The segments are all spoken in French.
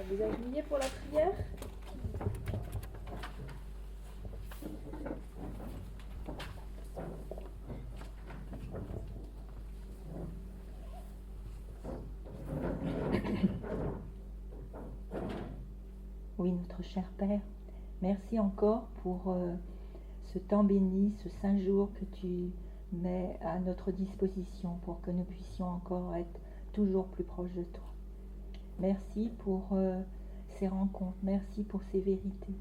Vous agenouillez pour la prière. Oui, notre cher Père, merci encore pour ce temps béni, ce saint jour que tu mets à notre disposition pour que nous puissions encore être toujours plus proches de toi. Merci pour ces rencontres, merci pour ces vérités.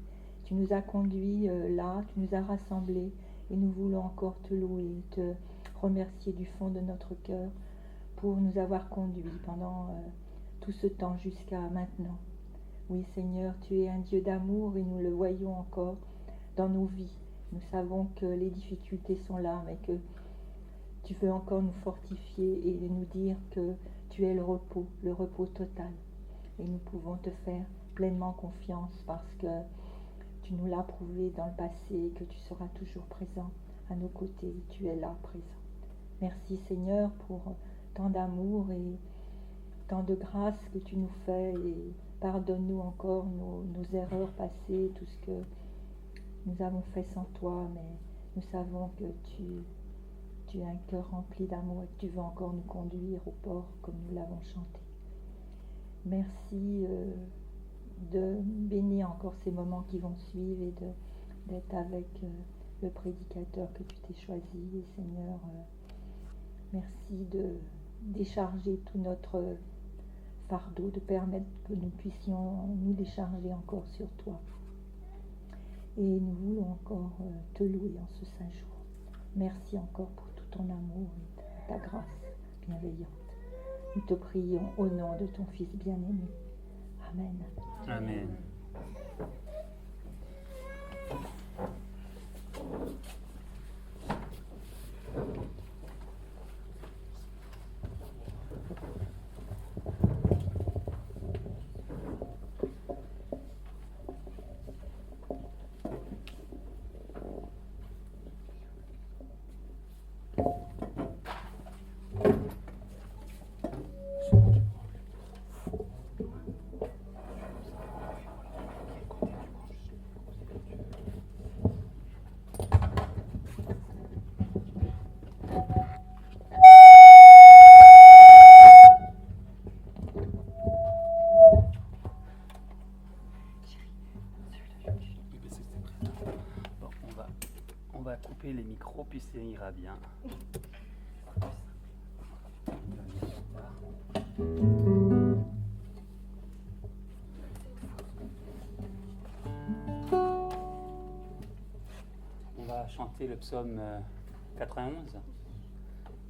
Tu nous as conduits là, tu nous as rassemblés et nous voulons encore te louer, te remercier du fond de notre cœur pour nous avoir conduits pendant tout ce temps jusqu'à maintenant. Oui Seigneur, tu es un Dieu d'amour et nous le voyons encore dans nos vies. Nous savons que les difficultés sont là, mais que tu veux encore nous fortifier et nous dire que tu es le repos total. Et nous pouvons te faire pleinement confiance parce que tu nous l'as prouvé dans le passé et que tu seras toujours présent à nos côtés. Tu es là présent. Merci Seigneur pour tant d'amour et tant de grâce que tu nous fais et pardonne-nous encore nos erreurs passées, tout ce que nous avons fait sans toi, mais nous savons que tu as un cœur rempli d'amour et que tu veux encore nous conduire au port comme nous l'avons chanté. Merci de bénir encore ces moments qui vont suivre et d'être avec le prédicateur que tu t'es choisi. Et Seigneur, merci de décharger tout notre fardeau, de permettre que nous puissions nous décharger encore sur toi. Et nous voulons encore te louer en ce saint jour. Merci encore pour tout ton amour et ta grâce bienveillante. Nous te prions au nom de ton Fils bien-aimé. Amen. Amen. On va couper les micros, puis ça ira bien. On va chanter le psaume 91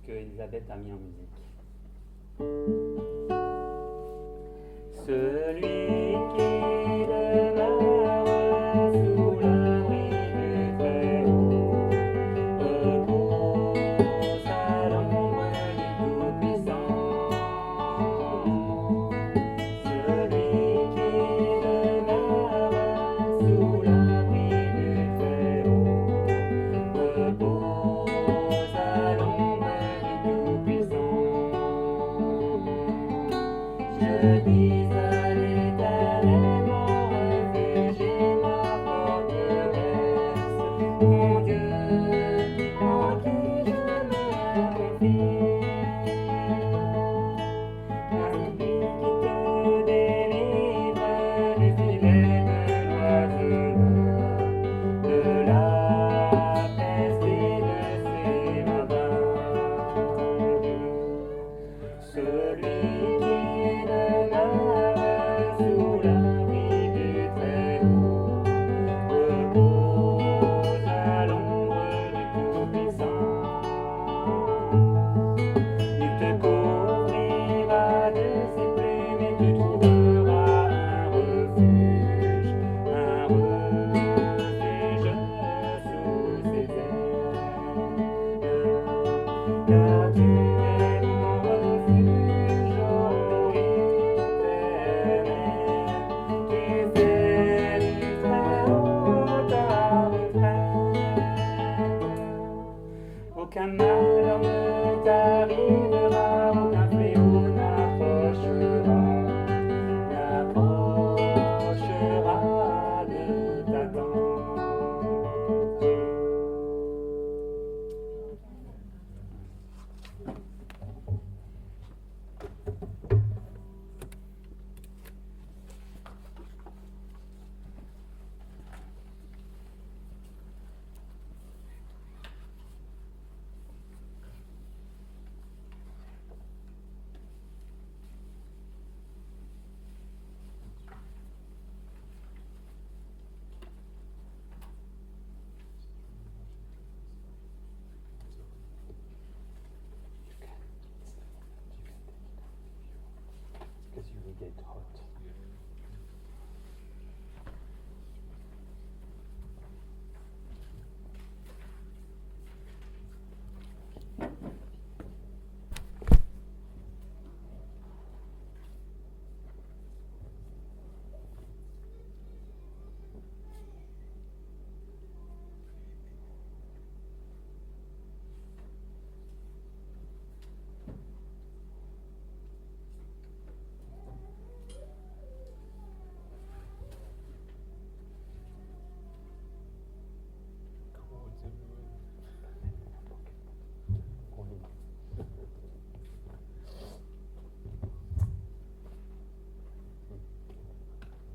que Elisabeth a mis en musique. Celui qui demeure sous l'abri du Très-Haut repose à l'ombre du Tout-Puissant. Celui qui demeure sous l'abri du Très-Haut repose à l'ombre du Tout-Puissant. Je dis à l'Éternel mon refuge et ma forteresse, mon Dieu, en qui je mets ma confiance. Car lui qui te délivre du filet de l'oiseleur, de la peste et de ses ravages. Celui qui demeure get hot.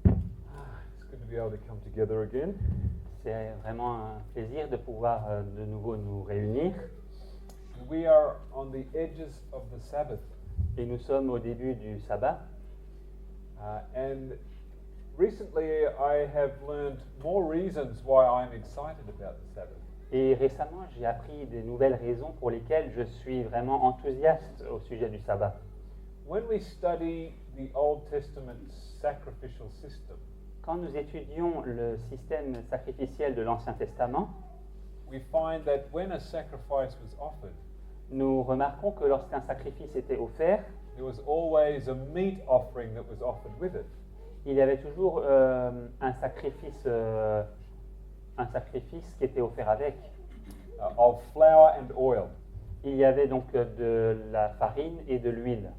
It's good to be able to come together again. C'est vraiment un plaisir de pouvoir de nouveau nous réunir. We are on the edges of the Sabbath, Et nous sommes au début du sabbat. and recently I have learned more reasons why I'm excited about the Sabbath. Et récemment, j'ai appris des nouvelles raisons pour lesquelles je suis vraiment enthousiaste au sujet du sabbat. When we study the Old Testament sacrificial system, Quand nous étudions le système sacrificiel de l'Ancien Testament, we find that when a sacrifice was offered, nous remarquons que lorsqu'un sacrifice était offert, there was always a meat offering that was offered with it. il y avait toujours un sacrifice qui était offert avec. Of flour and oil. Il y avait donc de la farine et de l'huile.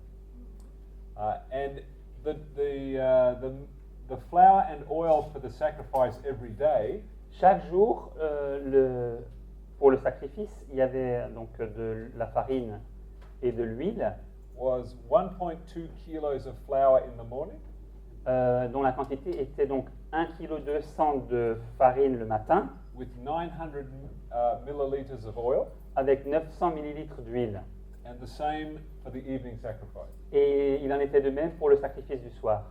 And the flour and oil for the sacrifice every day Chaque jour, pour le sacrifice, il y avait donc de la farine et de l'huile, was 1.2 kilos of flour in the morning, dont la quantité était donc 1,2 kg de farine le matin, with 900 milliliters of oil, avec 900 ml d'huile. and the same for the evening sacrifice. Et il en était de même pour le sacrifice du soir.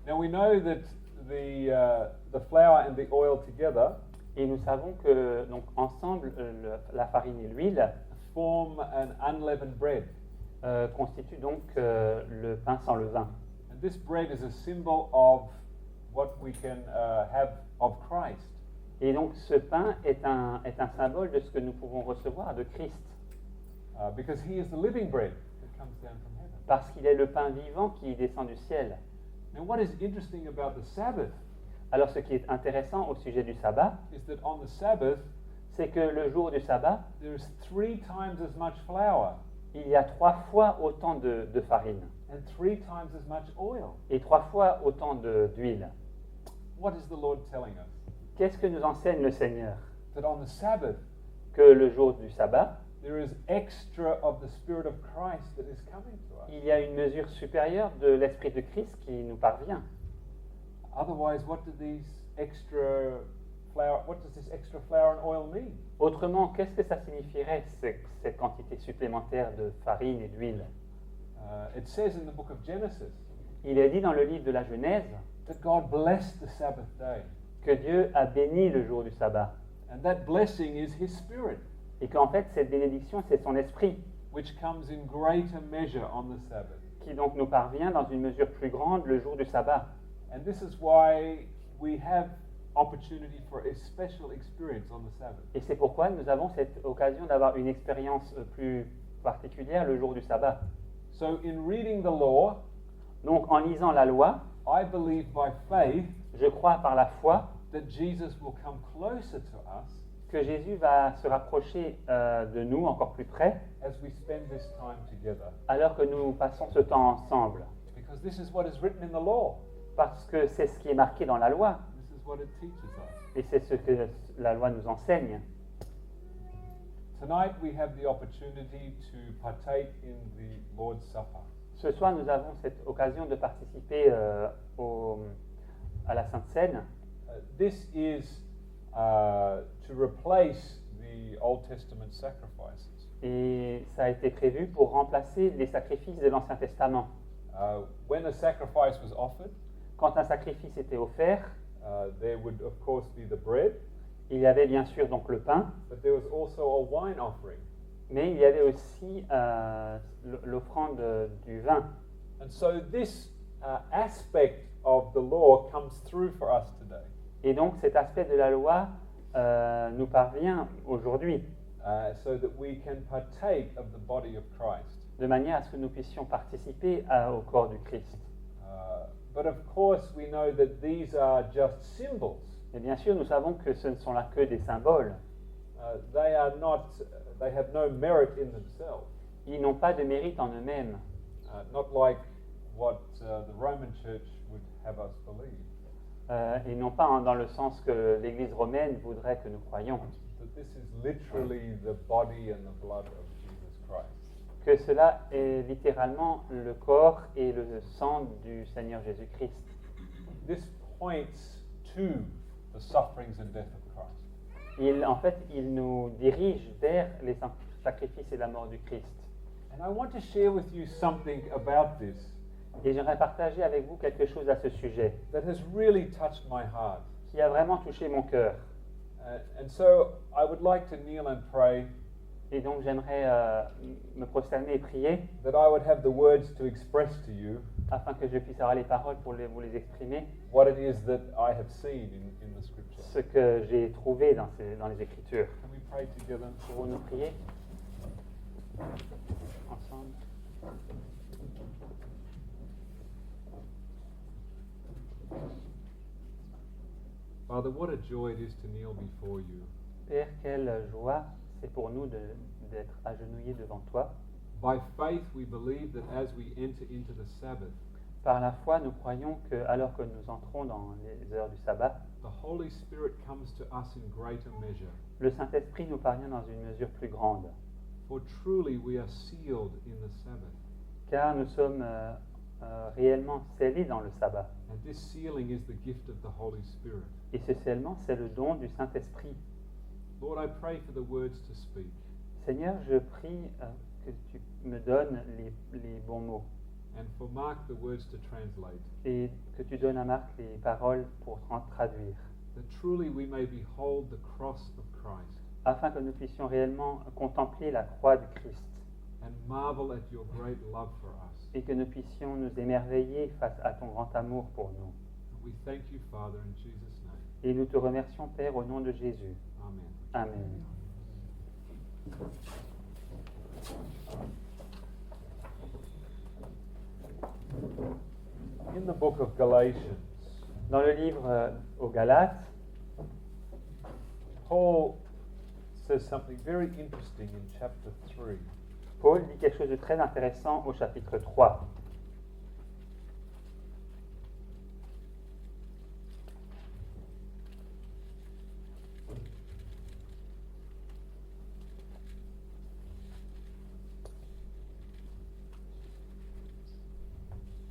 Now we know that the flour and the oil together Et nous savons que donc ensemble, la farine et l'huile form an unleavened bread. constituent donc le pain sans levain. And this bread is a symbol of what we can have of Christ. Et donc ce pain est un symbole de ce que nous pouvons recevoir de Christ, Because he is the living bread that comes down from heaven. parce qu'il est le pain vivant qui descend du ciel. Now what is interesting about the Sabbath Alors ce qui est intéressant au sujet du sabbat, is that on the Sabbath c'est que le jour du sabbat, there is 3 times as much flour il y a 3 fois autant de farine and 3 times as much oil. et 3 fois autant d'huile. What is the Lord telling us? Qu'est-ce que nous enseigne le Seigneur? That on the Sabbath Que le jour du sabbat, there is extra of the Spirit of Christ that is coming to us. il y a une mesure supérieure de l'Esprit de Christ qui nous parvient. Otherwise, what does this extra flour and oil mean? Autrement, qu'est-ce que ça signifierait, cette quantité supplémentaire de farine et d'huile? It says in the book of Genesis Il est dit dans le livre de la Genèse that God blessed the Sabbath day, que Dieu a béni le jour du sabbat and that blessing is His Spirit, et qu'en fait cette bénédiction c'est son esprit which comes in greater measure on the Sabbath. qui donc nous parvient dans une mesure plus grande le jour du sabbat. And this is why we have opportunity for a special experience on the Sabbath. Et c'est pourquoi nous avons cette occasion d'avoir une expérience plus particulière le jour du sabbat. So in reading the law, Donc en lisant la loi, I believe by faith je crois par la foi that Jesus will come closer to us que Jésus va se rapprocher de nous encore plus près as we spend this time together. alors que nous passons ce temps ensemble. Because this is what is written in the law. Parce que c'est ce qui est marqué dans la loi This is what it teaches us. et c'est ce que la loi nous enseigne. Tonight we have the opportunity to partake in the Lord's Supper. Ce soir, nous avons cette occasion de participer à la Sainte Seine. This is to replace the Old Testament sacrifices. Et ça a été prévu pour remplacer les sacrifices de l'Ancien Testament. When a sacrifice was offered, Quand un sacrifice était offert, there would of course be the bread, il y avait bien sûr donc le pain, but there was also a wine offering. mais il y avait aussi l'offrande du vin. And so this aspect of the law comes through for us today. Et donc cet aspect de la loi nous parvient aujourd'hui, So that we can partake of the body of Christ. de manière à ce que nous puissions participer au corps du Christ. But of course, we know that these are just symbols. Et bien sûr, nous savons que ce ne sont là que des symboles. They have no merit in themselves. Ils n'ont pas de mérite en eux-mêmes, Not like what the Roman Church would have us believe. et non pas dans le sens que l'Église romaine voudrait que nous croyions. That this is literally the body and the blood of Jesus Christ. Que cela est littéralement le corps et le sang du Seigneur Jésus-Christ. This points to the sufferings and death of Christ. En fait, il nous dirige vers les sacrifices et la mort du Christ. And I want to share with you something about this Et j'aimerais partager avec vous quelque chose à ce sujet that has really touched my heart. qui a vraiment touché mon cœur. And so I would like to kneel and pray Et donc j'aimerais me prosterner et prier that I would have the words to express to you afin que je puisse avoir les paroles pour vous les exprimer, what it is that I have seen in the scripture. ce que j'ai trouvé dans les Écritures. Can we pray together? Pouvons-nous prier ensemble? Father, what a joy it is to kneel before you. Père, quelle joie c'est pour nous d'être agenouillés devant toi. By faith, we believe that as we enter into the Sabbath, Par la foi, nous croyons que, alors que nous entrons dans les heures du sabbat, the Holy Spirit comes to us in greater measure. le Saint-Esprit nous parvient dans une mesure plus grande, For truly we are sealed in the Sabbath. car nous sommes réellement scellés dans le sabbat. And this sealing is the gift of the Holy Spirit. Et ce scellement, c'est le don du Saint-Esprit. Lord, I pray for the words to speak. Seigneur, je prie que tu me donnes les bons mots And for Mark, the words to translate. et que tu donnes à Marc les paroles pour traduire, That truly we may behold the cross of Christ afin que nous puissions réellement contempler la croix du Christ and marvel at your great love for us. et que nous puissions nous émerveiller face à ton grand amour pour nous. And we thank you, Father, in Jesus' name. Et nous te remercions, Père, au nom de Jésus. Amen. Amen. In the book of Galatians, Dans le livre aux Galates, Paul says something very interesting in chapter 3. Paul dit quelque chose de très intéressant au chapitre 3.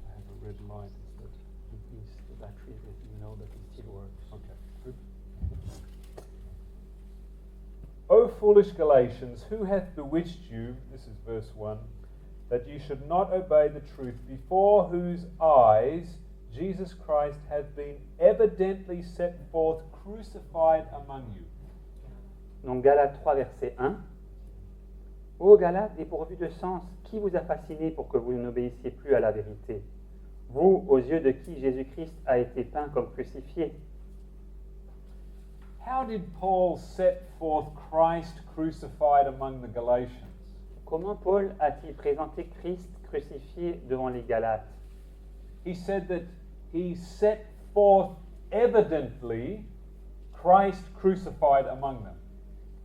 I have a red light. Is that The battery, you know that it still works. okay? Good. O foolish Galatians, who hath bewitched you, this is verse 1, that you should not obey the truth, before whose eyes Jesus Christ hath been evidently set forth crucified among you? Donc Galates 3, verset 1. Ô Galates, dépourvus de sens, qui vous a fasciné pour que vous n'obéissiez plus à la vérité? Vous, aux yeux de qui Jésus-Christ a été peint comme crucifié? How did Paul set forth Christ crucified among the Galatians? Comment Paul a-t-il présenté Christ crucifié devant les Galates? He said that he set forth evidently Christ crucified among them.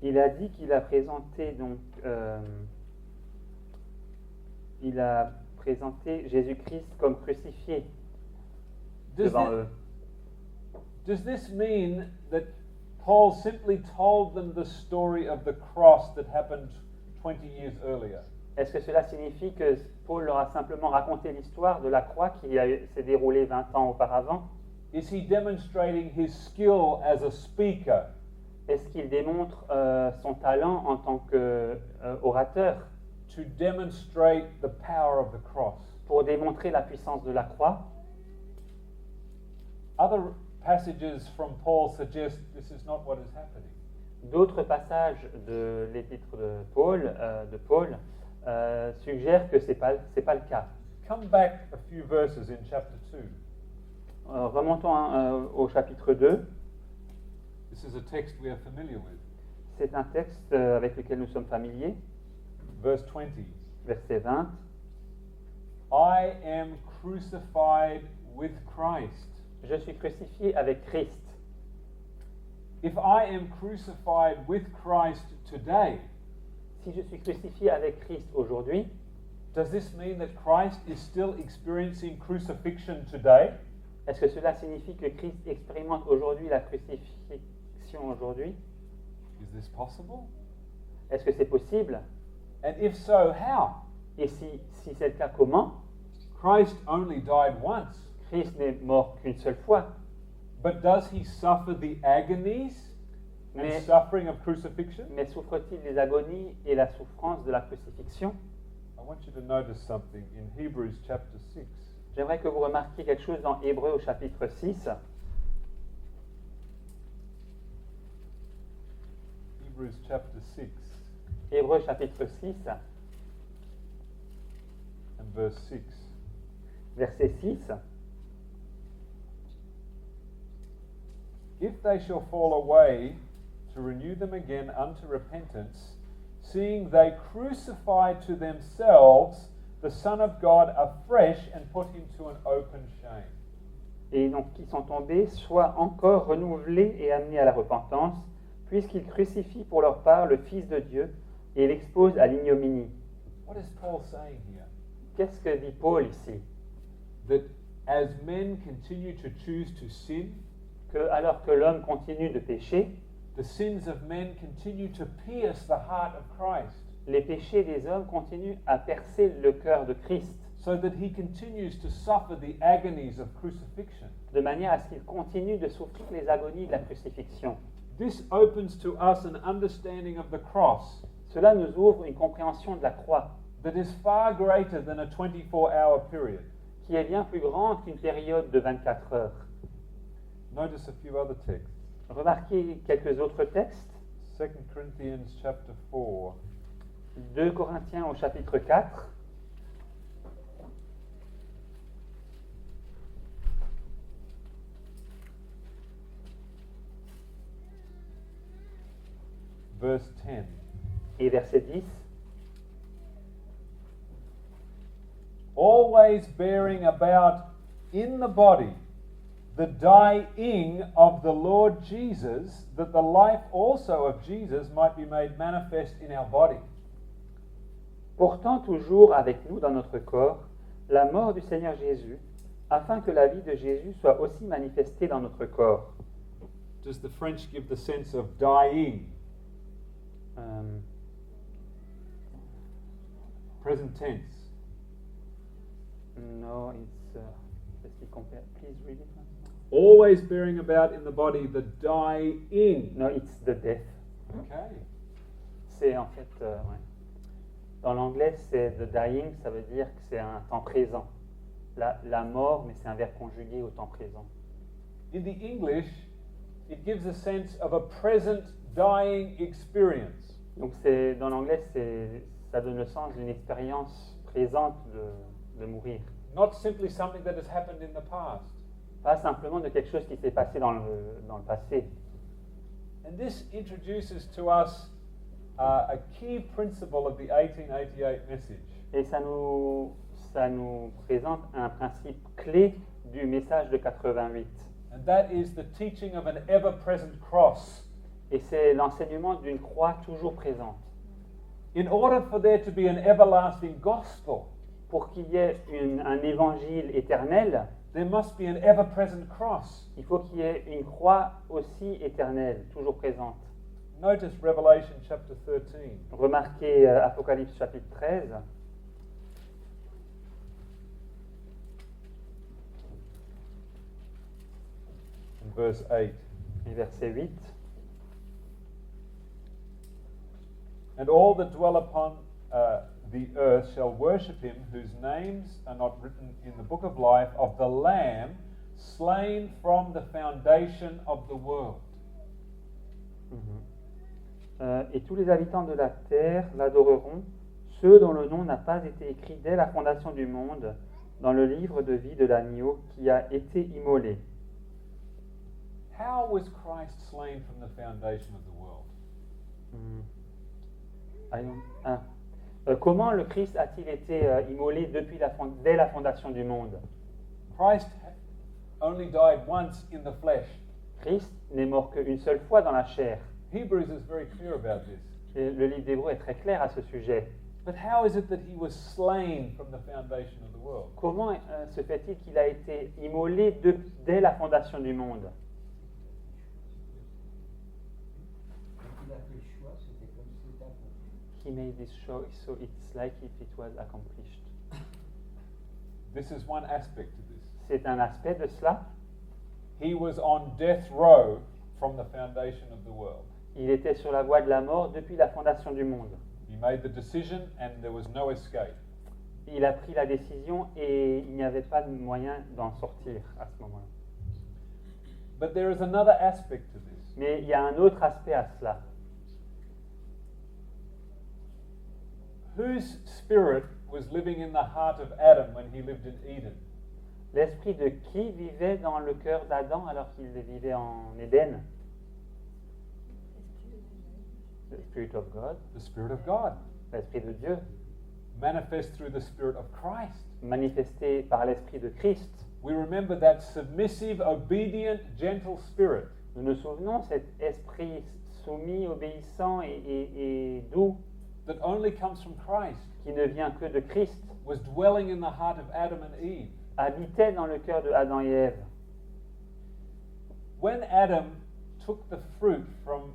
Il a dit qu'il a présenté donc il a présenté Jésus-Christ comme crucifié devant eux. Does this mean that Paul simply told them the story of the cross that happened 20 years earlier? Est-ce que cela signifie que Paul leur a simplement raconté l'histoire de la croix qui s'est déroulée 20 ans auparavant? Is he demonstrating his skill as a speaker? Est-ce qu'il démontre son talent en tant qu'orateur To demonstrate the power of the cross? pour démontrer la puissance de la croix? Other passages from Paul suggest this is not what is happening. D'autres passages de l'épître de Paul suggèrent que c'est pas le cas. come back a few verses in chapter 2. Remontons au chapitre 2. This is a text we are familiar with. C'est un texte avec lequel nous sommes familiers. Verse 20. Verset 20. I am crucified with Christ. Je suis crucifié avec Christ. If I am crucified with Christ today, Si je suis crucifié avec Christ aujourd'hui, does this mean that Christ is still experiencing crucifixion today? est-ce que cela signifie que Christ expérimente aujourd'hui la crucifixion aujourd'hui? Is this possible? Est-ce que c'est possible? And if so, how? Et si c'est le cas, comment? Christ only died once. Christ n'est mort qu'une seule fois. But does he suffer the agonies and Mais- suffering of crucifixion? Mais souffre-t-il des agonies et la souffrance de la crucifixion? I want you to notice something in Hebrews chapter 6. J'aimerais que vous remarquiez quelque chose dans Hébreux au chapitre 6. Hebrews chapter 6 Hébreux chapitre 6, and verse 6. verset 6. If they shall fall away, to renew them again unto repentance, seeing they crucify to themselves the Son of God afresh and put him to an open shame. Et donc qui sont tombés, soient encore renouvelés et amenés à la repentance, puisqu'ils crucifient pour leur part le Fils de Dieu et l'exposent à l'ignominie. What is Paul saying here? Qu'est-ce que dit Paul ici? That as men continue to choose to sin, Que alors que l'homme continue de pécher, the sins of men continue to pierce the heart of Christ, les péchés des hommes continuent à percer le cœur de Christ, so that he continues to suffer the agonies of crucifixion. de manière à ce qu'il continue de souffrir les agonies de la crucifixion. This opens to us an understanding of the cross Cela nous ouvre une compréhension de la croix, that is far greater than a 24-hour period. qui est bien plus grande qu'une période de 24 heures. Notice a few other texts. Remarquez quelques autres textes. 2 Corinthians chapter 4, 2 Corinthiens au chapitre 4, verse 10. et verset 10. Always bearing about in the body the dying of the Lord Jesus, that the life also of Jesus might be made manifest in our body. Portant toujours avec nous dans notre corps la mort du Seigneur Jésus, afin que la vie de Jésus soit aussi manifestée dans notre corps. Does the French give the sense of dying? Euh, Present tense. no, it's let's be compared. Please read it. Always bearing about in the body the dying. No, it's the death. Okay. C'est en fait, ouais. Dans l'anglais, c'est the dying, ça veut dire que c'est un temps présent. La mort, mais c'est un verbe conjugué au temps présent. In the English, it gives a sense of a present dying experience. Donc dans l'anglais, ça donne le sens d'une expérience présente de mourir. Not simply something that has happened in the past. Pas simplement de quelque chose qui s'est passé dans le passé. And this introduces to us a key principle of the 1888 message. Et ça nous présente un principe clé du message de 88. And that is the teaching of an ever-present cross. Et c'est l'enseignement d'une croix toujours présente. In order for there to be an everlasting gospel, Pour qu'il y ait un évangile éternel, there must be an ever-present cross. il faut qu'il y ait une croix aussi éternelle, toujours présente. Notice Revelation chapter 13. Remarquez Apocalypse chapitre 13, and verse 8. et verset 8. And all that dwell upon the earth shall worship him, whose names are not written in the book of life of the Lamb, slain from the foundation of the world. Et tous les habitants de la terre l'adoreront, ceux dont le nom n'a pas été écrit dès la fondation du monde, dans le livre de vie de l'agneau qui a été immolé. How was Christ slain from the foundation of the world? Comment le Christ a-t-il été immolé dès la fondation du monde? Christ only died once in the flesh. Christ n'est mort qu'une seule fois dans la chair. Hebrews is very clear about this. Et le livre d'Hébreux est très clair à ce sujet. But how is it that he was slain from the foundation of the world? Comment se fait-il qu'il a été immolé dès la fondation du monde? Il a fait le choix, c'était comme si c'était accompli. He made this choice, so it's like if it was accomplished. This is one aspect to this. C'est un aspect de cela. He was on death row from the foundation of the world. Il était sur la voie de la mort depuis la fondation du monde. He made the decision and there was no escape. Il a pris la décision et il n'y avait pas de moyen d'en sortir à ce moment-là. But there is another aspect to this. Mais il y a un autre aspect à cela. Whose spirit was living in the heart of Adam when he lived in Eden? L'esprit de qui vivait dans le cœur d'Adam alors qu'il vivait en Éden? The Spirit of God, The Spirit of God, l'Esprit de Dieu, manifest through the Spirit of Christ. manifesté par l'Esprit de Christ. We remember that submissive, obedient, gentle spirit Nous nous souvenons cet esprit soumis, obéissant et doux that only comes from Christ qui ne vient que de Christ, was dwelling in the heart of Adam and Eve. habitait dans le cœur de Adam et Ève. When Adam took the fruit from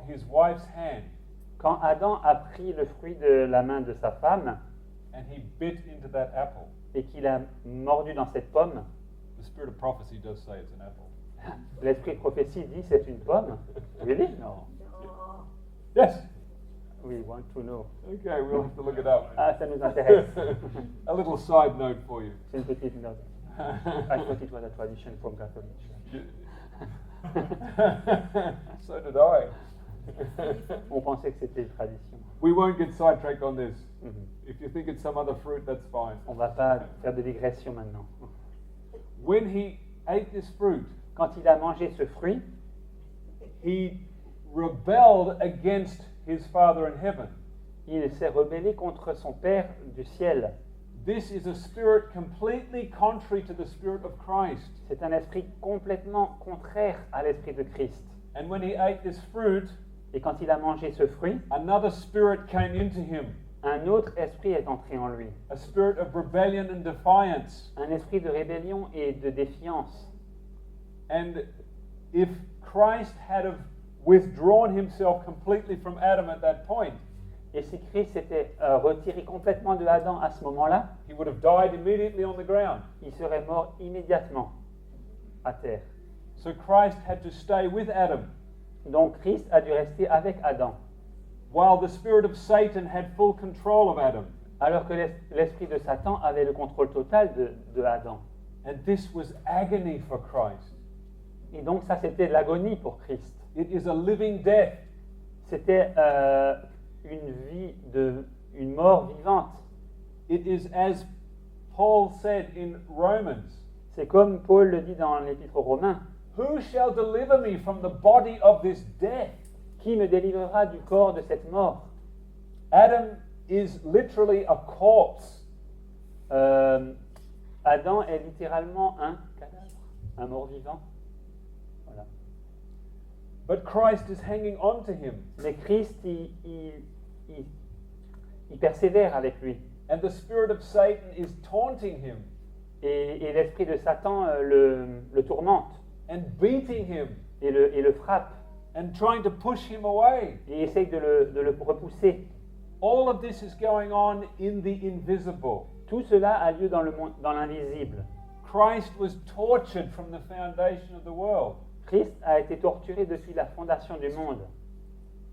his wife's hand Quand Adam a pris le fruit de la main de sa femme and he bit into that apple, et qu'il a mordu dans cette pomme, the spirit of prophecy does say it's an apple. l'esprit de prophétie dit c'est une pomme. Really? No. Yes. We want to know. Okay, we'll have to look it up. Ah, ça nous intéresse. A little side note for you. C'est une petite note. I thought it was a tradition from Catholic Church. So did I. On pensait que c'était une tradition. We won't get sidetracked on this. Mhm. If you think it's some other fruit, that's fine. On va pas faire de digression maintenant. When he ate this fruit, Quand il a mangé ce fruit, he rebelled against his Father in heaven. il s'est rebellé contre son Père du ciel. This is a spirit completely contrary to the spirit of Christ. C'est un esprit complètement contraire à l'esprit de Christ. And when he ate this fruit, Et quand il a mangé ce fruit, another spirit came into him, un autre esprit est entré en lui. a spirit of rebellion and defiance. Un esprit de rébellion et de défiance. And if Christ had have withdrawn himself completely from Adam at that point, Et si Christ s'était retiré complètement de Adam à ce moment-là, he would have died immediately on the ground. il serait mort immédiatement à terre. So Christ had to stay with Adam, Donc Christ a dû rester avec Adam, while the spirit of Satan had full control of Adam. alors que l'esprit de Satan avait le contrôle total de Adam. And this was agony for Christ. Et donc ça, c'était de l'agonie pour Christ. It is a living death. C'était une mort vivante. It is as Paul said in Romans, C'est comme Paul le dit dans l'Épître aux Romains. who shall deliver me from the body of this death? Qui me délivrera du corps de cette mort? Adam is literally a corpse. Adam est littéralement un cadavre, un mort-vivant. Voilà. But Christ is hanging on to him. Mais Christ, il persévère avec lui. And the spirit of Satan is taunting him Et l'esprit de Satan le tourmente and beating him et le frappe. and trying to push him away. Et essaye de le repousser. All of this is going on in the invisible. Tout cela a lieu dans le monde, dans l'invisible. Christ was tortured from the foundation of the world. Christ a été torturé depuis la fondation du monde.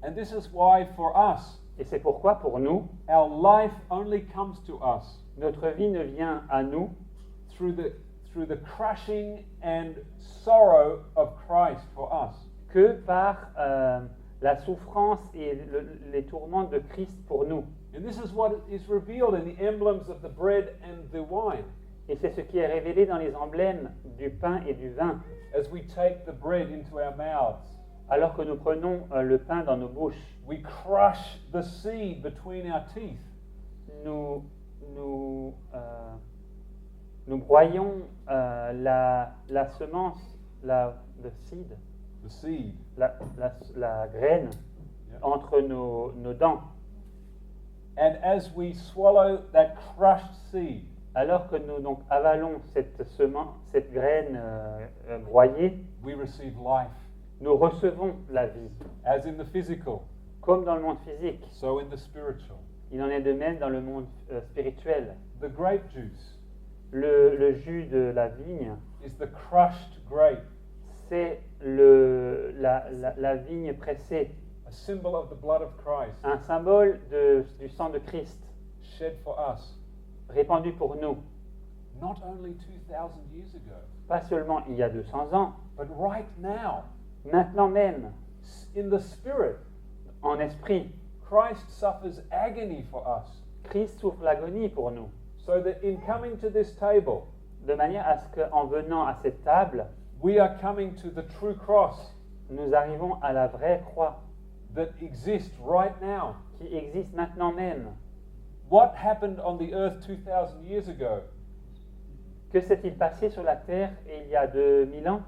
And this is why for us, Et c'est pourquoi, pour nous, our life only comes to us notre vie ne vient à nous through the crushing and sorrow of Christ for us. que par la souffrance et les tourments de Christ pour nous. And this is what is revealed in the emblems of the bread and the wine. Et c'est ce qui est révélé dans les emblèmes du pain et du vin. As we take the bread into our mouths, Alors que nous prenons le pain dans nos bouches, we crush the seed between our teeth. nous broyons la semence, le seed, The seed. la graine Yeah. entre nos dents. And as we swallow that crushed seed, Alors que nous donc avalons cette semence, cette graine broyée, we receive life. nous recevons la vie. As in the physical, Comme dans le monde physique, so in the spiritual. il en est de même dans le monde spirituel. The grape juice Le jus de la vigne, is the crushed grape, c'est la vigne pressée, a symbol of the blood of Christ, un symbole du sang de Christ, shed for us, répandu pour nous, not only 2,000 years ago, pas seulement il y a 200 ans, but right now, maintenant même, in the spirit. en esprit. Christ suffers agony for us, Christ souffre l'agonie pour nous, so that in coming to this table, de manière à ce qu'en venant à cette table, we are coming to the true cross nous arrivons à la vraie croix that exists right now. qui existe maintenant même. What happened on the earth 2,000 years ago Que s'est-il passé sur la terre il y a 2000 ans?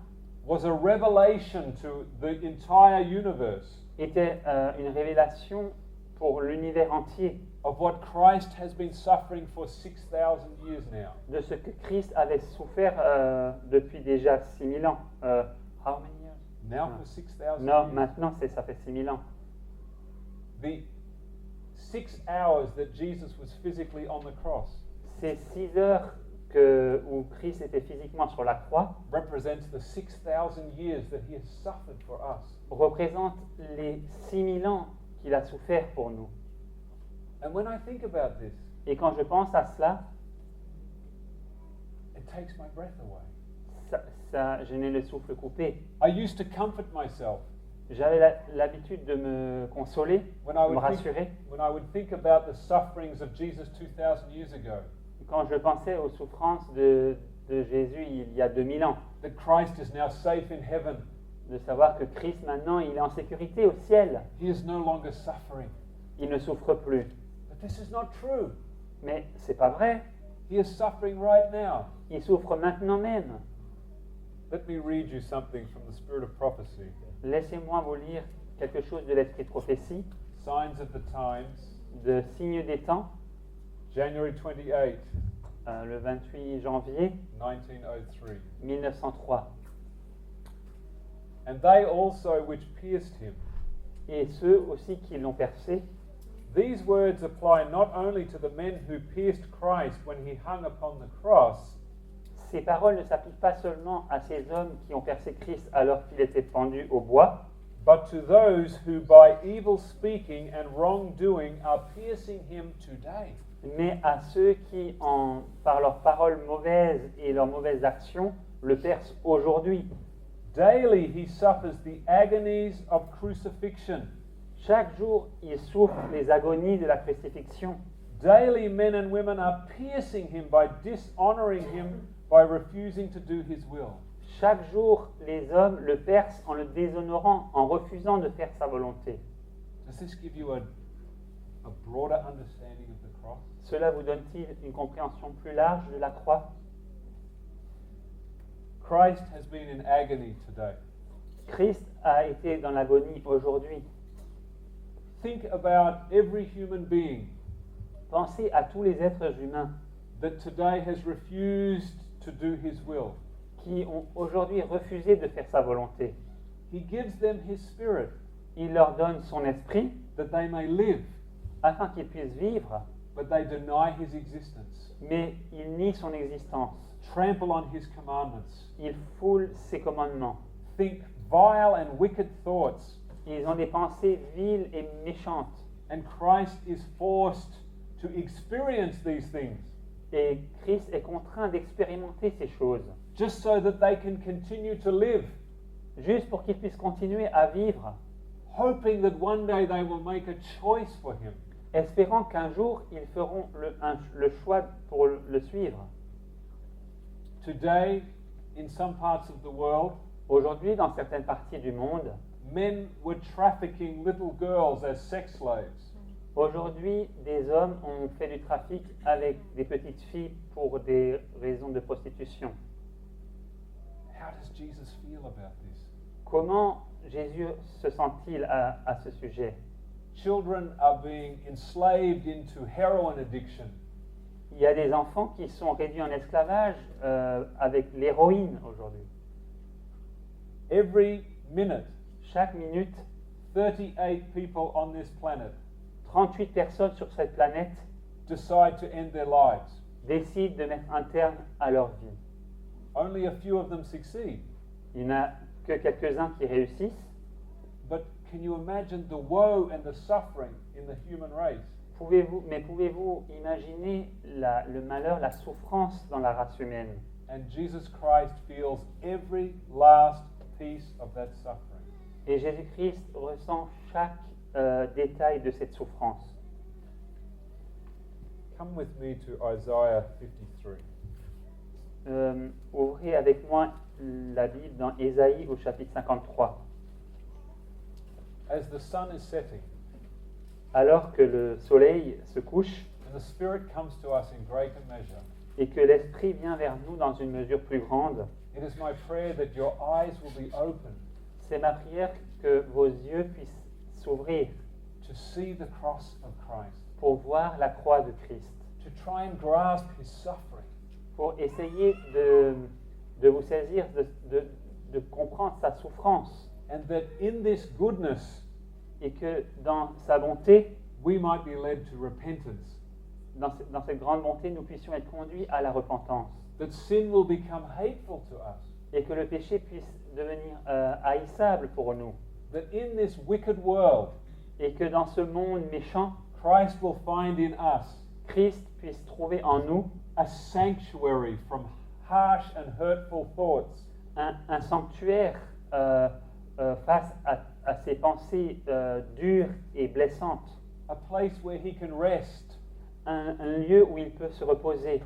was a revelation to the entire universe Était une révélation pour l'univers entier of what Christ has been suffering for 6,000 years now. de ce que Christ avait souffert depuis déjà 6000 ans. How many years? Now for 6,000 Non, years. maintenant ça fait 6000 ans. The 6 hours that Jesus was physically on the cross Ces 6 heures où Christ était physiquement sur la croix represents the 6,000 years that he has suffered for us. représentent les 6000 ans qu'il a souffert pour nous. And when I think about this, Et quand je pense à cela, it takes my breath away. je n'ai le souffle coupé. I used to comfort myself J'avais l'habitude de me consoler, when I de me would rassurer, think about the sufferings of Jesus 2,000 years ago, quand je pensais aux souffrances de Jésus il y a 2000 ans. that Christ is now safe in heaven. De savoir que Christ maintenant il est en sécurité au ciel. He is no longer suffering. Il ne souffre plus. But this is not true. Mais c'est pas vrai. He is suffering right now. Il souffre maintenant même. Let me read you something from the Spirit of Prophecy. Laissez-moi vous lire quelque chose de l'esprit de prophétie, Signs of the Times, de Signes des temps, January 28, le 28 janvier 1903. 1903. And they also which pierced him. Et ceux aussi qui l'ont percé. These words apply not only to the men who pierced Christ when he hung upon the cross, Ces paroles ne s'appliquent pas seulement à ces hommes qui ont percé Christ alors qu'il était pendu au bois, but to those who by evil speaking and wrongdoing are piercing him today. mais à ceux qui, par leurs paroles mauvaises et leurs mauvaises actions, le percent aujourd'hui. Daily he suffers the agonies of crucifixion. Chaque jour, il souffre les agonies de la crucifixion. Daily men and women are piercing him by dishonoring him, by refusing to do his will. Chaque jour, les hommes le percent en le déshonorant, en refusant de faire sa volonté. Does this give you a broader understanding of the cross? Cela vous donne-t-il une compréhension plus large de la croix? Christ has been in agony today. Christ a été dans l'agonie aujourd'hui. Think about every human being Pensez à tous les êtres humains that today has refused to do his will. qui ont aujourd'hui refusé de faire sa volonté. He gives them his spirit Il leur donne son esprit that they may live, afin qu'ils puissent vivre, but they deny his existence, mais ils nient son existence. trample on his commandments, Ils foulent ses commandements. think vile and wicked thoughts, Ils ont des pensées viles et méchantes. and Christ is forced to experience these things Et Christ est contraint d'expérimenter ces choses, just so that they can continue to live, juste pour qu'ils puissent continuer à vivre, hoping that one day they will make a choice for him. espérant qu'un jour ils feront le choix pour le suivre. Today, in some parts of the world, Aujourd'hui, dans certaines parties du monde, men were trafficking little girls as sex slaves. aujourd'hui, des hommes ont fait du trafic avec des petites filles pour des raisons de prostitution. How does Jesus feel about this? Comment Jésus se sent-il à ce sujet? Children are being enslaved into heroin addiction. Il y a des enfants qui sont réduits en esclavage avec l'héroïne aujourd'hui. Every minute, Chaque minute, 38 people on this planet 38 personnes sur cette planète decide to end their lives. décident de mettre un terme à leur vie. Only a few of them succeed. Il n'y en a que quelques-uns qui réussissent. But can you imagine the woe and the suffering in the human race? Pouvez-vous imaginer le malheur, la souffrance dans la race humaine? And Jesus Christ feels every last piece of that suffering. Et Jésus-Christ ressent chaque détail de cette souffrance. Come with me to Isaiah 53. Ouvrez avec moi la Bible dans Ésaïe au chapitre 53. As the sun is setting Alors que le soleil se couche and the Spirit comes to us in greater measure, et que l'Esprit vient vers nous dans une mesure plus grande, it is my prayer that your eyes will be opened c'est ma prière que vos yeux puissent s'ouvrir to see the cross of Christ, pour voir la croix de Christ, to try and grasp his suffering, pour essayer de vous saisir, de comprendre sa souffrance, and that in this goodness et que dans sa bonté, we might be led to repentance, dans cette grande bonté, nous puissions être conduits à la repentance, that sin will become hateful to us, et que le péché puisse devenir haïssable pour nous, that in this wicked world, et que dans ce monde méchant, Christ will find in us Christ puisse trouver en nous a sanctuary from harsh and hurtful thoughts, un sanctuaire face à ces pensées dures et blessantes, a place where he can rest, un lieu où il peut se reposer,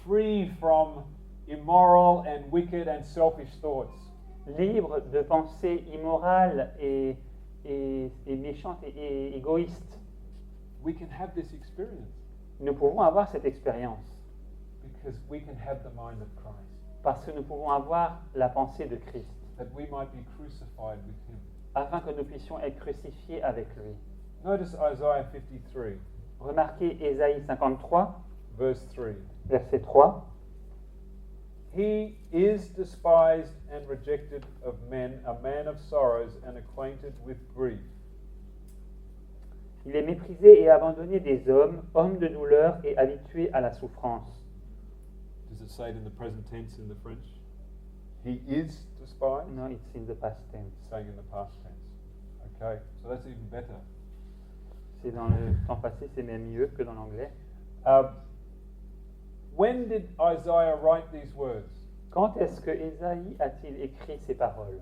free from immoral and wicked and selfish thoughts. libre de pensées immorales et méchantes et égoïstes. We can have this experience Nous pouvons avoir cette expérience because we can have the mind of Christ, parce que nous pouvons avoir la pensée de Christ, that we might be crucified with him. afin que nous puissions être crucifiés avec lui. Notice Isaiah 53, Remarquez Ésaïe 53, verse 3. verset 3. He is despised and rejected of men, a man of sorrows and acquainted with grief. Il est méprisé et abandonné des hommes, homme de douleur et habitué à la souffrance. Does it say it in the present tense in the French? He is despised? No, it's in the past tense. It's saying in the past tense. Okay, so that's even better. C'est dans le temps passé, c'est même mieux que dans l'anglais. When did Isaiah write these words? Quand est-ce que Ésaïe a-t-il écrit ces paroles?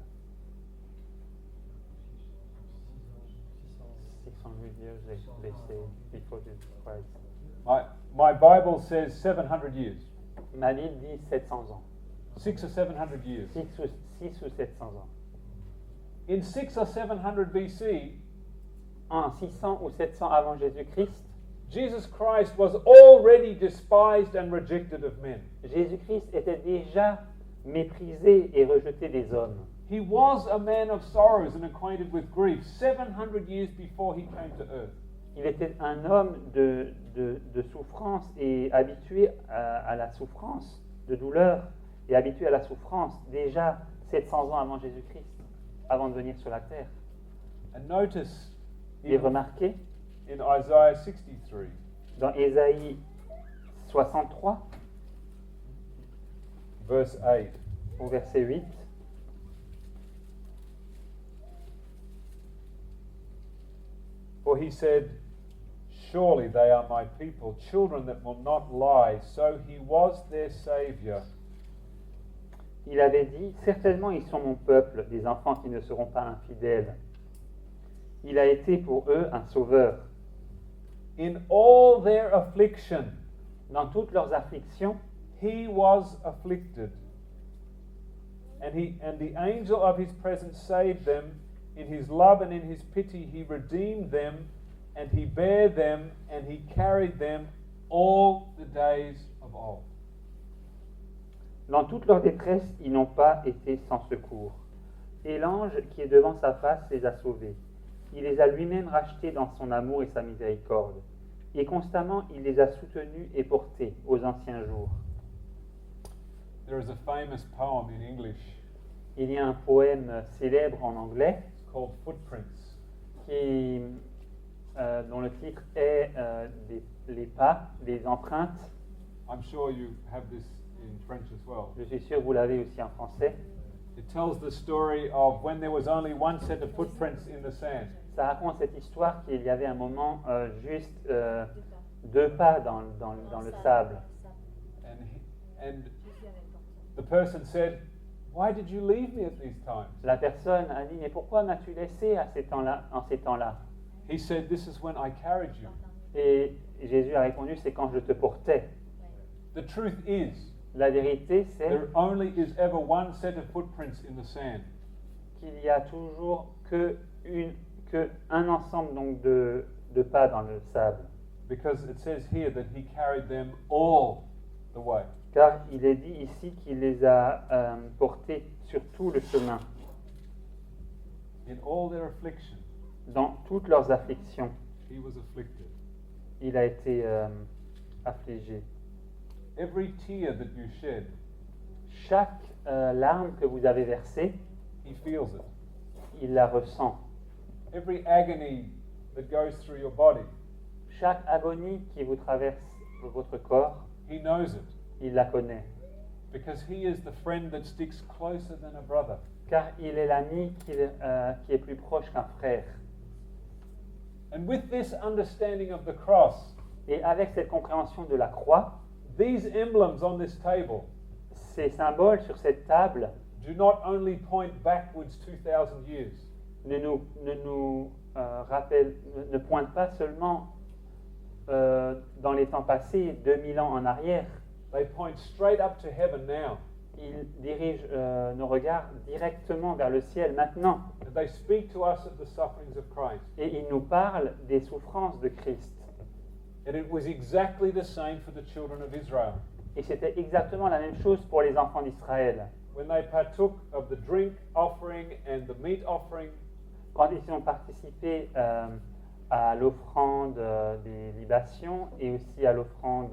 600 years they say before Jesus Christ. My Bible says 700 years. Ma Bible dit 700 ans. 6 or 700 years. 6 ou 700 ans. In 6 or 700 BC, En 600 ou 700 avant Jésus-Christ, Jesus Christ was already despised and rejected of men. Jésus-Christ était déjà méprisé et rejeté des hommes. He was a man of sorrows and acquainted with grief 700 years before he came to earth. Il était un homme de souffrance et habitué à la souffrance, de douleur et habitué à la souffrance déjà 700 ans avant Jésus-Christ, avant de venir sur la terre. And notice Et remarquez, in Isaiah 63, dans Ésaïe 63, verse 8, au verset 8, for he said, surely they are my people, children that will not lie. So he was their Saviour. il avait dit, certainement ils sont mon peuple, des enfants qui ne seront pas infidèles. Il a été pour eux un sauveur. In all their affliction, Dans toutes leurs afflictions, he was afflicted, and the angel of his presence saved them. In his love and in his pity he redeemed them, and he bare them, and he carried them all the days of old. Dans toute leur détresse, ils n'ont pas été sans secours. Et l'ange qui est devant sa face les a sauvés. Il les a lui-même rachetés dans son amour et sa miséricorde. Et constamment, il les a soutenus et portés aux anciens jours. There is a famous poem in English Il y a un poème célèbre en anglais called Footprints. dont le titre est les pas, les empreintes. I'm sure you have this in French as well. Je suis sûr que vous l'avez aussi en français. It tells the story of when there was only one set of footprints in the sand. Ça raconte cette histoire qu'il y avait un moment juste 2 pas dans le sable. And the person said, "Why did you leave me at these times?" La personne a dit, mais pourquoi m'as-tu laissé en ces temps-là? He said, "This is when I carried you." Et Jésus a répondu, c'est quand je te portais. The truth is, La vérité, c'est there only is ever one set of footprints in the sand. qu'il y a toujours un ensemble donc de pas dans le sable. Because it says here that he carried them all the way. Car il est dit ici qu'il les a portés sur tout le chemin, In all their affliction, dans toutes leurs afflictions. he was afflicted. Il a été affligé. Every tear that you shed, Chaque larme que vous avez versée, he feels it. il la ressent. Every agony that goes through your body, Chaque agonie qui vous traverse votre corps, he knows it. il la connaît. Because he is the friend that sticks closer than a brother. Car il est l'ami qui est plus proche qu'un frère. And with this understanding of the cross, Et avec cette compréhension de la croix, these emblems on this table ces symboles sur cette table do not only point backwards 2,000 years, ne pointent pas seulement dans les temps passés, 2000 ans en arrière. they point straight up to heaven now. Ils dirigent nos regards directement vers le ciel maintenant. And they speak to us of the sufferings of Christ. Et ils nous parlent des souffrances de Christ. And it was exactly the same for the children of Israel. Et c'était exactement la même chose pour les enfants d'Israël. When they partook of the drink offering and the meat offering, Quand ils ont participé à l'offrande des libations et aussi à l'offrande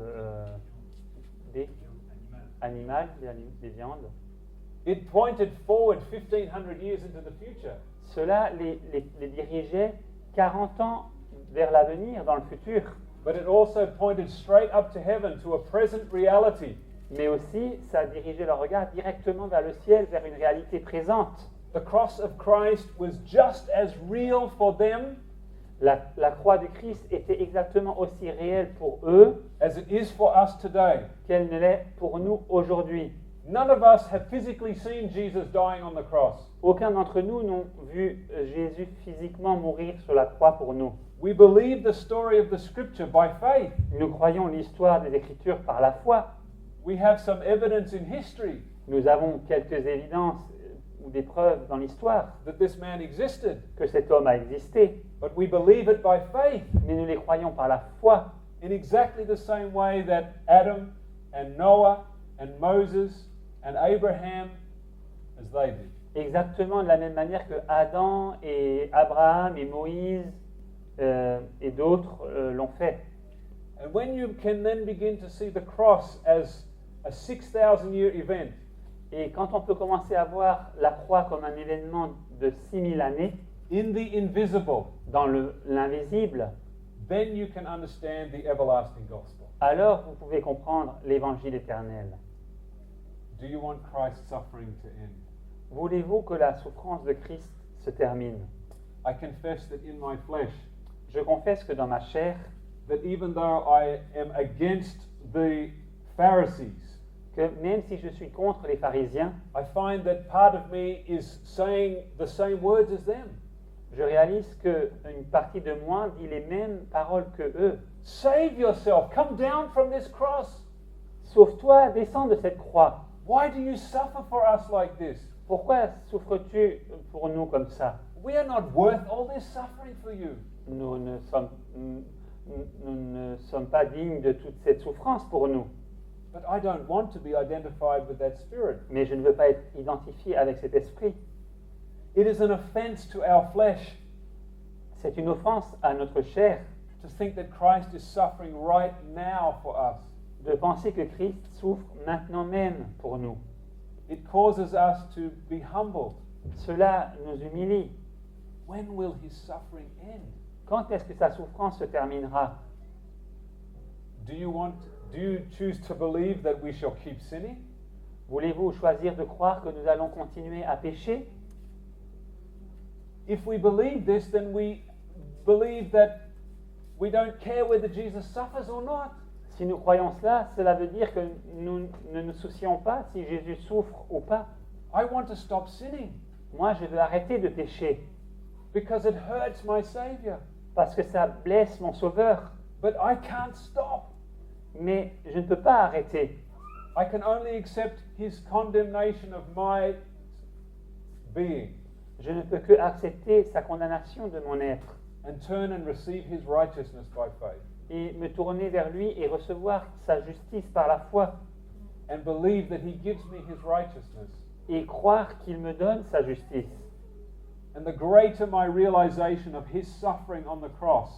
des animales, des viandes, it pointed forward 1,500 years into the future. cela les dirigeait 40 ans vers l'avenir, dans le futur. But it also pointed straight up to heaven, to a present reality. Mais aussi, ça dirigeait leur regard directement vers le ciel, vers une réalité présente. The cross of Christ was just as real for them La croix du Christ était exactement aussi réelle pour eux as it is for us today. qu'elle ne l'est pour nous aujourd'hui. None of us have physically seen Jesus dying on the cross. Aucun d'entre nous n'ont vu Jésus physiquement mourir sur la croix pour nous. We believe the story of the scripture by faith. Nous croyons l'histoire des Écritures par la foi. We have some evidence in history Nous avons quelques évidences ou des preuves dans l'histoire that this man existed. que cet homme a existé, But we believe it by faith mais nous les croyons par la foi, in exactly the same way that Adam and Noah and Moses and Abraham, as they did. exactement de la même manière que Adam et Abraham et Moïse et d'autres l'ont fait. And when you can then begin to see the cross as a 6,000 year event, Et quand on peut commencer à voir la croix comme un événement de 6000 années, in the invisible, dans l'invisible, then you can understand the everlasting gospel. alors vous pouvez comprendre l'évangile éternel. Do you want Christ's suffering to end? Voulez-vous que la souffrance de Christ se termine? I confess that in my flesh, Je confesse que dans ma chair, that even though I am against the Pharisees, que même si je suis contre les pharisiens, I find that part of me is saying the same words as them. je réalise qu'une partie de moi dit les mêmes paroles que eux. Save yourself, come down from this cross. Sauve-toi, descends de cette croix. Why do you suffer for us like this? Pourquoi souffres-tu pour nous comme ça? We are not worth all this suffering for you. Nous ne sommes pas dignes de toute cette souffrance pour nous. But I don't want to be identified with that spirit. Mais je ne veux pas être identifié avec cet esprit. It is an offense to our flesh C'est une offense à notre chair to think that Christ is suffering right now for us. de penser que Christ souffre maintenant même pour nous. It causes us to be humbled. Cela nous humilie. When will his suffering end? Quand est-ce que sa souffrance se terminera? Do you choose to believe that we shall keep sinning? Voulez-vous choisir de croire que nous allons continuer à pécher? If we believe this, then we believe that we don't care whether Jesus suffers or not. Si nous croyons cela, cela veut dire que nous ne nous soucions pas si Jésus souffre ou pas. I want to stop sinning Moi, je veux arrêter de pécher because it hurts my Savior. parce que ça blesse mon Sauveur. But I can't stop. Mais je ne peux pas arrêter. I can only accept his condemnation of my being Je ne peux que accepter sa condamnation de mon être and turn and receive his righteousness by faith et me tourner vers lui et recevoir sa justice par la foi and believe that he gives me his righteousness. et croire qu'il me donne sa justice. And the greater my realization of his suffering on the cross,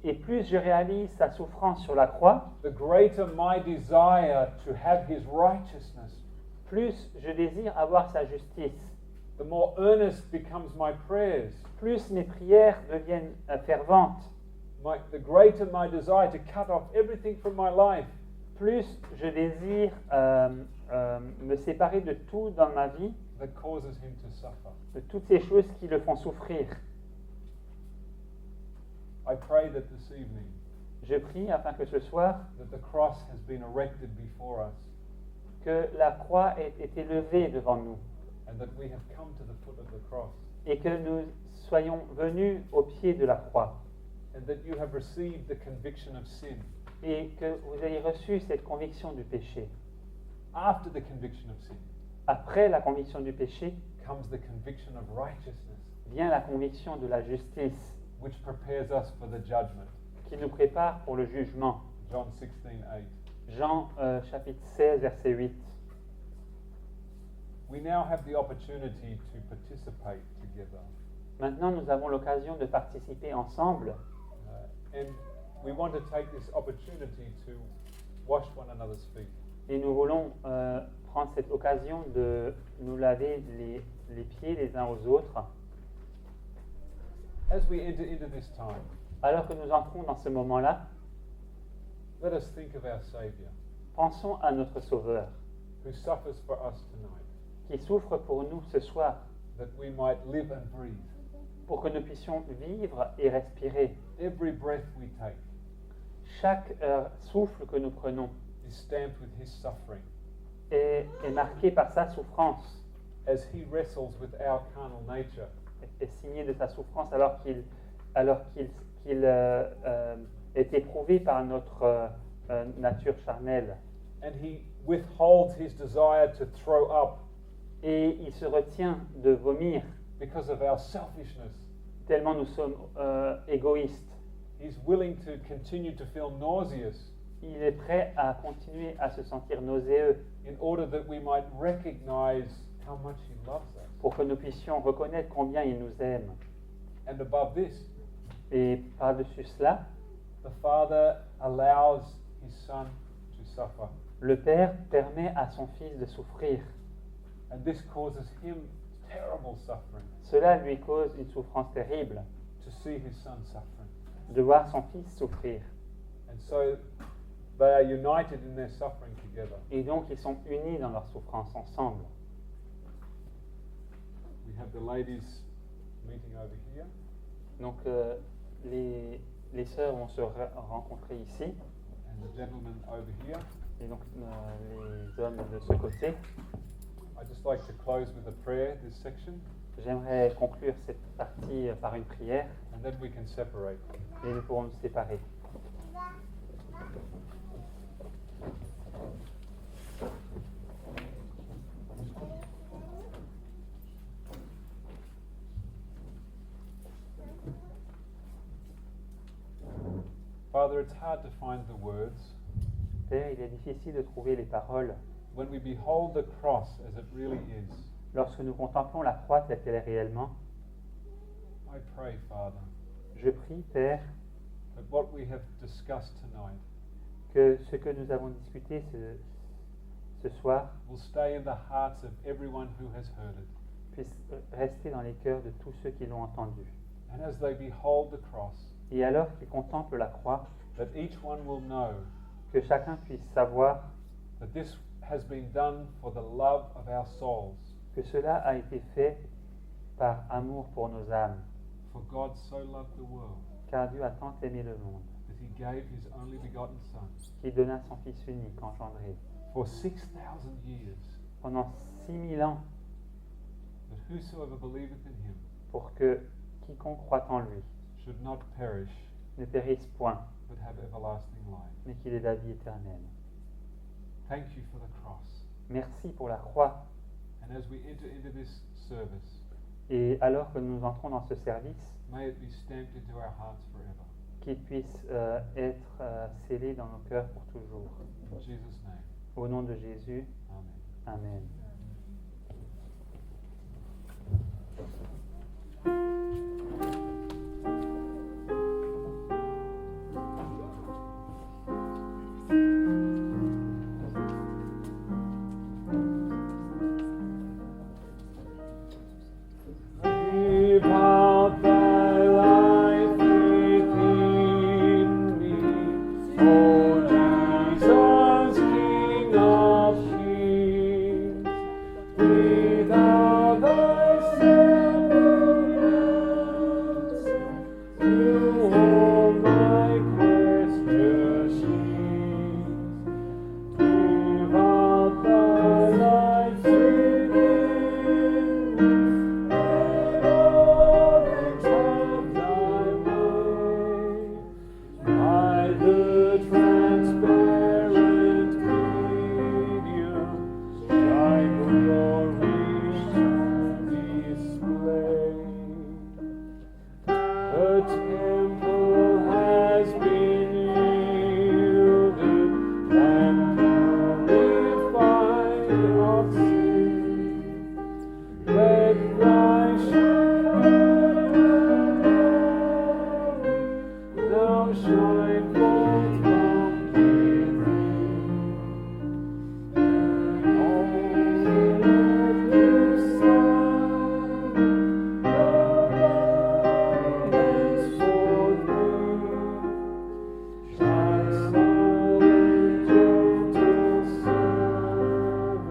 Et plus je réalise sa souffrance sur la croix, the greater my desire to have his righteousness, plus je désire avoir sa justice. the more earnest becomes my prayers. Plus mes prières deviennent ferventes. The greater my desire to cut off everything from my life. Plus je désire me séparer de tout dans ma vie, That causes him to suffer. de toutes ces choses qui le font souffrir. I pray that this evening Je prie afin que ce soir, that the cross has been erected before us que la croix ait été levée devant nous and that we have come to the foot of the cross et que nous soyons venus au pied de la croix and that you have received the conviction of sin. et que vous ayez reçu cette conviction du péché. After the conviction of sin Après la conviction du péché, comes the conviction of righteousness, vient la conviction de la justice which prepares us for the judgment. qui nous prépare pour le jugement. John 16:8. Jean chapitre 16, verset 8. We now have the opportunity to participate together. Maintenant, nous avons l'occasion de participer ensemble And we want to take this opportunity to wash one another's feet. et nous voulons prendre cette occasion de nous laver les pieds les uns aux autres. As we enter into this time, Alors que nous entrons dans ce moment-là, let us think of our Savior, pensons à notre Sauveur who suffers for us tonight, qui souffre pour nous ce soir, that we might live and breathe. pour que nous puissions vivre et respirer. Every breath we take Chaque souffle que nous prenons is stamped with his suffering, est marqué par sa souffrance, as he wrestles with our carnal nature. est signé de sa souffrance alors qu'il est éprouvé par notre nature charnelle. And he withholds his desire to throw up Et il se retient de vomir, because of our selfishness. tellement nous sommes égoïstes. He's willing to continue to feel nauseous Il est prêt à continuer à se sentir nauséeux in order that we might recognize how much he loves us. pour que nous puissions reconnaître combien il nous aime. And above this, Et par-dessus cela, the Father allows his Son to suffer. le Père permet à son Fils de souffrir. And this causes him terrible suffering, Cela lui cause une souffrance terrible to see his Son suffering. de voir son Fils souffrir. And so they are united in their suffering together. Et donc ils sont unis dans leur souffrance ensemble. We have the ladies meeting over here. Donc les sœurs vont se rencontrer ici, And the gentlemen over here. et donc les hommes de ce côté. I'd just like to close with a prayer, this section, J'aimerais conclure cette partie par une prière, and then we can separate. et nous pourrons nous séparer. Father, it's hard to find the words Père, il est difficile de trouver les paroles when we behold the cross as it really is. lorsque nous contemplons la croix telle qu'elle est réellement. I pray, Father, Je prie, Père, that what we have discussed tonight que ce que nous avons discuté ce soir will stay in the hearts of everyone who has heard it. puisse rester dans les cœurs de tous ceux qui l'ont entendu. And as they behold the cross, Et alors qu'ils contemplent la croix, that each one will know que chacun puisse savoir that this has been done for the love of our souls. que cela a été fait par amour pour nos âmes, For God so loved the world car Dieu a tant aimé le monde, that he gave his only begotten Son. qu'il donna son Fils unique engendré For 6,000 years, pendant 6000 ans, that whosoever believeth in him pour que quiconque croit en lui should not perish, ne périsse point, but have everlasting life. mais qu'il ait la vie éternelle. Thank you for the cross. Merci pour la croix. And as we enter into this service, Et alors que nous entrons dans ce service, may it be stamped into our hearts forever. qu'il puisse être scellé dans nos cœurs pour toujours. In Jesus' name, Au nom de Jésus, amen. Amen. Give out thy life within me, O Jesus, King of kings. Without thyself, you hold my precious sheaves. Give out thy life within me. By the transparent medium, thy glory shall display. The temple has been yielded and purified of sin. Let thy now shine forth from within. Only the sun, henceforth be thy silent, gentle servant,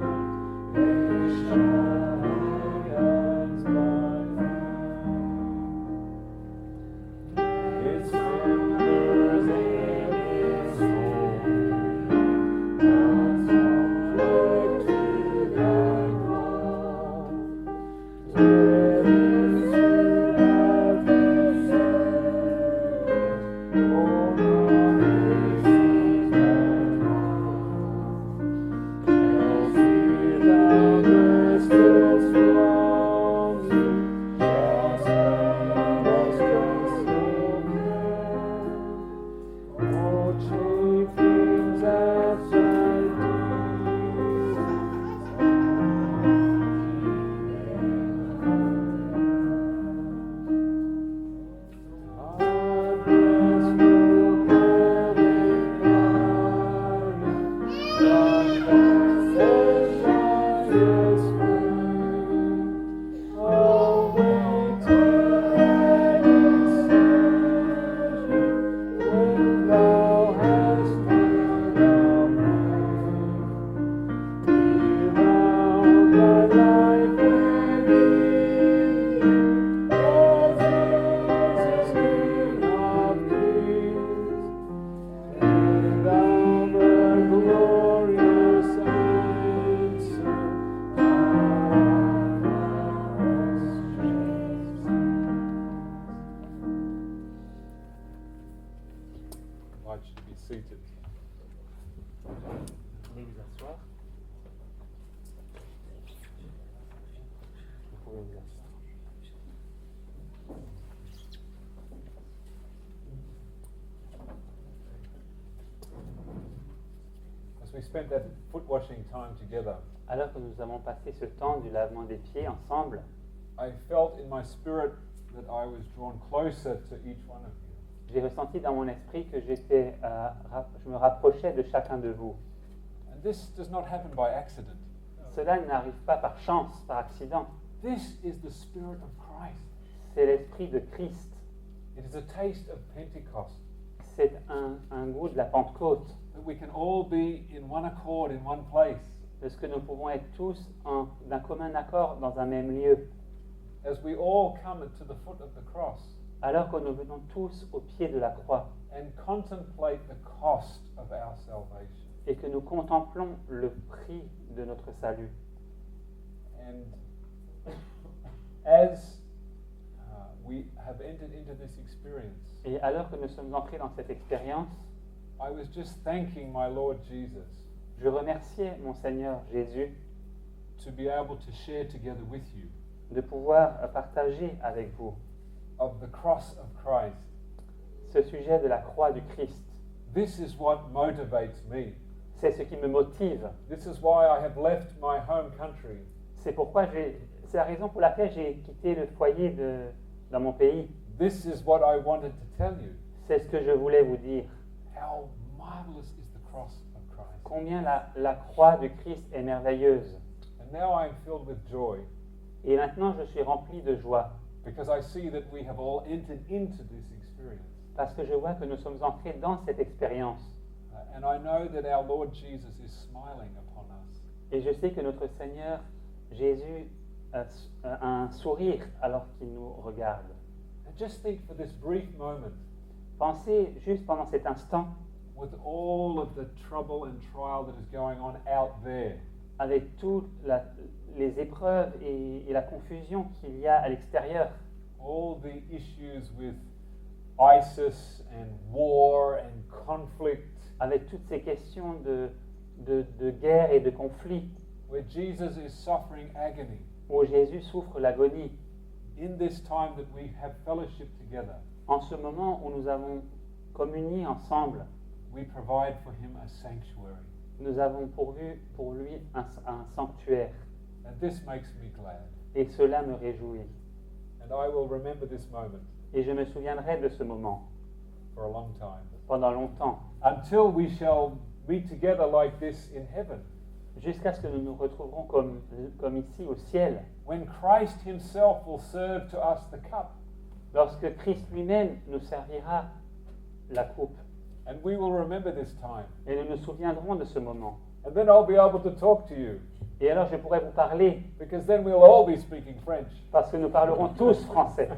and shine as thy its members and its soul, now subject to thy call. Heaven should have deserved all promises that else without restless longing shall spend most trustful care. Oh, chafings at thy God bless your heaven garden, God bless highest flame. Await when thou hast heard our prayer. Give out thy life within, O Jesus, King of kings. And thou the glorious answer, I invite you to be seated. Venez vous asseoir. Vous pouvez vous asseoir. we spent that foot washing time together, Alors que nous avons passé ce temps du lavement des pieds ensemble, I felt in my spirit that I was drawn closer to each one of you. j'ai ressenti dans mon esprit que je me rapprochais de chacun de vous. And this does not happen by accident. Cela n'arrive pas par chance, par accident. This is the Spirit of Christ. C'est l'esprit de Christ. It is a taste of Pentecost, C'est un goût de la Pentecôte, that we can all be in one accord, in one place, de ce que nous pouvons être tous d'un commun accord dans un même lieu, as we all come to the foot of the cross alors que nous venons tous au pied de la croix and contemplate the cost of our salvation. et que nous contemplons le prix de notre salut. And as we have entered into this experience, Et alors que nous sommes entrés dans cette expérience, I was just thanking my Lord Jesus je remerciais mon Seigneur Jésus to be able to share together with you de pouvoir partager avec vous of the cross of Christ. ce sujet de la croix du Christ. This is what motivates me. C'est ce qui me motive. This is why I have left my home country C'est la raison pour laquelle j'ai quitté le foyer dans mon pays. This is what I wanted to tell you. C'est ce que je voulais vous dire. How marvelous is the cross of Christ. Combien la croix du Christ est merveilleuse. And now I am filled with joy Et maintenant, je suis rempli de joie because I see that we have all entered into this experience. parce que je vois que nous sommes entrés dans cette expérience. And I know that our Lord Jesus is smiling upon us. Et je sais que notre Seigneur Jésus a un sourire alors qu'il nous regarde. And just think for this brief moment, Pensez juste pendant cet instant, with all of the trouble and trial that is going on out there, avec toutes les épreuves et la confusion qu'il y a à l'extérieur, all the issues with ISIS and war and conflict, avec toutes ces questions de guerre et de conflit, where Jesus is suffering agony, où Jésus souffre l'agonie. in this time that we have fellowship together, En ce moment où nous avons communié ensemble, we provide for him a sanctuary. nous avons pourvu pour lui un sanctuaire. And this makes me glad. Et cela me réjouit. And I will remember this moment Et je me souviendrai de ce moment for a long time. pendant longtemps, Until we shall meet together like this in heaven. jusqu'à ce que nous nous retrouverons comme ici au ciel, When Christ himself will serve to us the cup. lorsque Christ lui-même nous servira la coupe. And we will remember this time. Et nous nous souviendrons de ce moment. And then I'll be able to talk to you. Et alors je pourrai vous parler, Because then we'll all be speaking French. parce que nous parlerons tous français.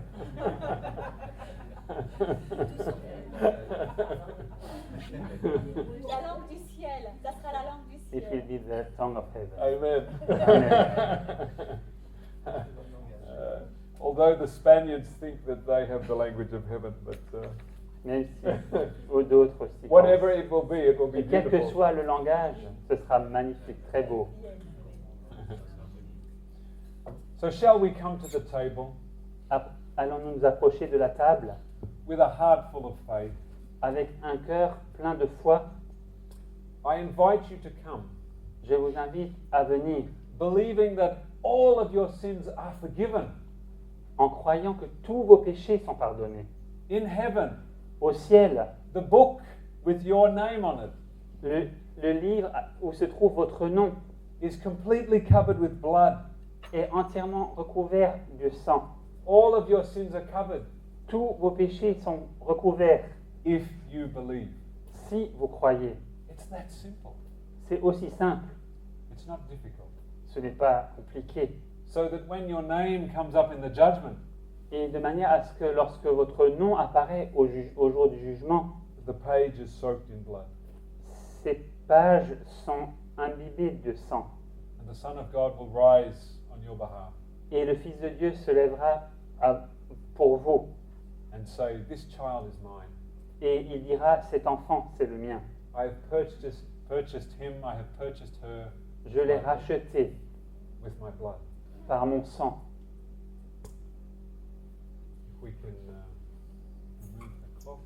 La langue du ciel, ça sera la langue du It will ciel. be the tongue of heaven. Amen. Although the Spaniards think that they have the language of heaven, but Même si ou d'autres aussi. whatever it will be Et quel que beautiful. soit le langage, ce sera magnifique, très beau. So shall we come to the table Allons-nous nous approcher de la table with a heart full of faith? avec un cœur plein de foi? I invite you to come, Je vous invite à venir believing that all of your sins are forgiven en croyant que tous vos péchés sont pardonnés. in heaven. Au ciel, The book with your name on it le livre où se trouve votre nom is completely covered with blood. est entièrement recouvert de sang. All of your sins are covered Tous vos péchés sont recouverts if you believe. si vous croyez. It's that simple. C'est aussi simple, It's not difficult. ce n'est pas compliqué. So that when your name comes up in the judgment, Et de manière à ce que lorsque votre nom apparaît au jour du jugement, the page is soaked in blood. ces pages sont imbibées de sang. And the Son of God will rise on your behalf Et le Fils de Dieu se lèvera pour vous. and say, This child is mine. Et il dira, cet enfant, c'est le mien. I have purchased him, I have purchased her Je l'ai racheté with my blood. par mon sang. If we can remove the cloth.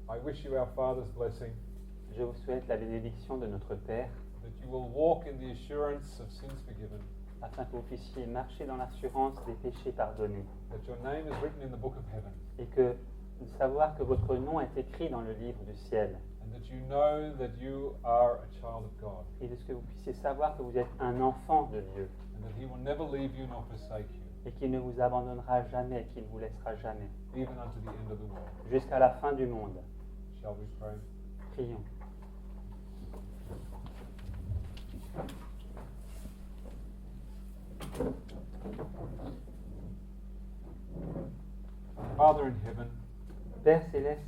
I wish you our Father's blessing, Je vous souhaite la bénédiction de notre Père, that you will walk in the assurance of sins forgiven, afin que vous puissiez marcher dans l'assurance des péchés pardonnés, that your name is written in the book of heaven, et que de savoir que votre nom est écrit dans le livre du ciel, and that you know that you are a child of God, et de ce que vous puissiez savoir que vous êtes un enfant de Dieu, and that He will never leave you nor forsake you, et qu'il ne vous abandonnera jamais, qu'il ne vous laissera jamais, even unto the end of the world. jusqu'à la fin du monde. Shall we pray? Prions. Father in heaven, Père céleste,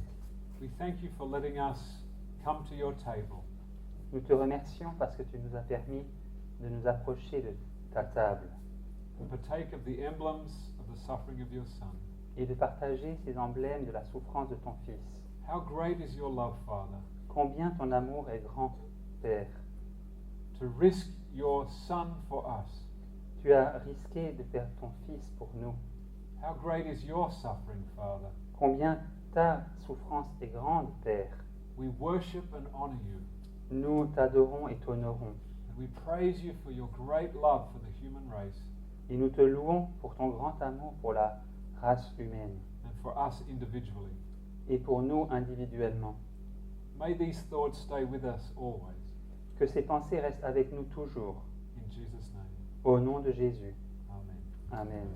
we thank you for letting us come to your table, nous te remercions parce que tu nous as permis de nous approcher de ta table and partake of the emblems of the suffering of your Son. et de partager ces emblèmes de la souffrance de ton Fils. How great is your love, Father, Combien ton amour est grand, Père. to risk your Son for us. Tu as risqué de faire ton Fils pour nous. How great is your suffering, Father. Combien ta souffrance est grande, Père. We worship and honor you, Nous t'adorons et t'honorons. and we praise you for your great love for the human race Et nous te louons pour ton grand amour pour la race humaine and for us individually. et pour nous individuellement. May these thoughts stay with us always. Que ces pensées restent avec nous toujours. In Jesus' name, Au nom de Jésus. amen. Amen.